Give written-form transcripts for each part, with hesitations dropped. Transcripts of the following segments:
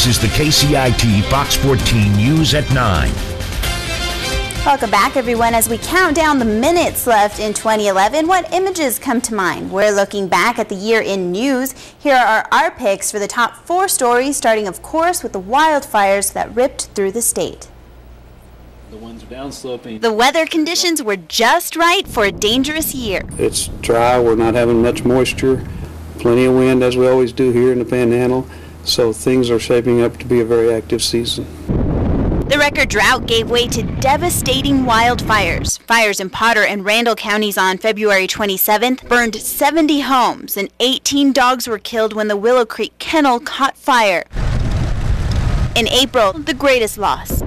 This is the KCIT Fox 14 News at 9. Welcome back, everyone. As we count down the minutes left in 2011, what images come to mind? We're looking back at the year in news. Here are our picks for the top 4 stories, starting, of course, with the wildfires that ripped through the state. The winds are downsloping. The weather conditions were just right for a dangerous year. It's dry. We're not having much moisture. Plenty of wind, as we always do here in the Panhandle. So things are shaping up to be a very active season. The record drought gave way to devastating wildfires. Fires in Potter and Randall counties on February 27th burned 70 homes, and 18 dogs were killed when the Willow Creek Kennel caught fire. In April, the greatest loss.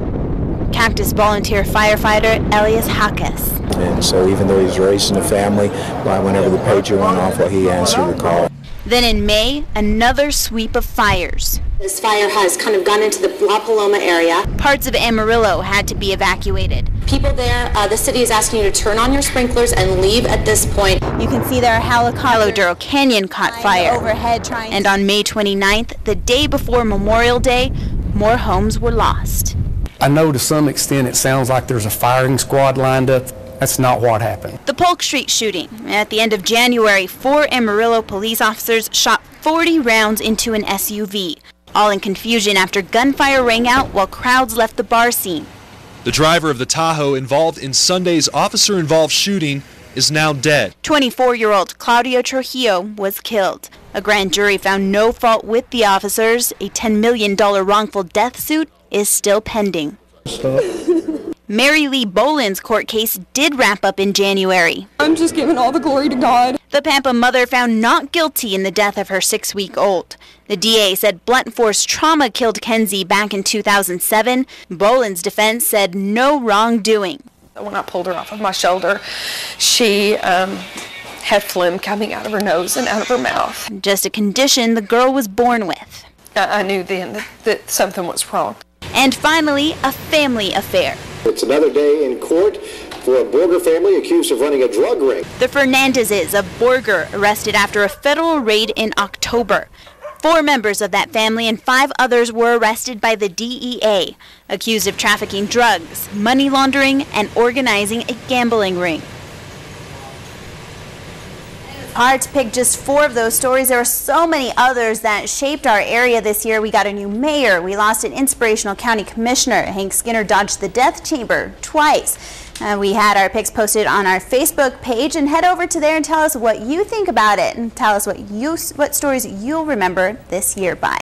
Cactus volunteer firefighter Elias Hackes. And so even though he's raising a family, whenever the pager went off, he answered the call. Then in May, another sweep of fires. This fire has kind of gone into the La Paloma area. Parts of Amarillo had to be evacuated. People there, the city is asking you to turn on your sprinklers and leave at this point. You can see there a helicopter. Duro Canyon caught fire overhead. And on May 29th, the day before Memorial Day, more homes were lost. I know to some extent it sounds like there's a firing squad lined up. That's not what happened. The Polk Street shooting. At the end of January, 4 Amarillo police officers shot 40 rounds into an SUV, all in confusion after gunfire rang out while crowds left the bar scene. The driver of the Tahoe involved in Sunday's officer-involved shooting is now dead. 24-year-old Claudio Trujillo was killed. A grand jury found no fault with the officers. A $10 million wrongful death suit is still pending. Mary Lee Bolin's court case did wrap up in January. I'm just giving all the glory to God. The Pampa mother found not guilty in the death of her 6-week-old. The DA said blunt force trauma killed Kenzie back in 2007. Bolin's defense said no wrongdoing. When I pulled her off of my shoulder, she had phlegm coming out of her nose and out of her mouth. Just a condition the girl was born with. I knew then that something was wrong. And finally, a family affair. It's another day in court for a Borger family accused of running a drug ring. The Fernandezes of Borger arrested after a federal raid in October. 4 members of that family and 5 others were arrested by the DEA, accused of trafficking drugs, money laundering, and organizing a gambling ring. Hard to pick just 4 of those stories. There are so many others that shaped our area this year. We got a new mayor. We lost an inspirational county commissioner. Hank Skinner dodged the death chamber twice. We had our picks posted on our Facebook page, and head over to there and tell us what you think about it, and tell us what stories you'll remember this year by.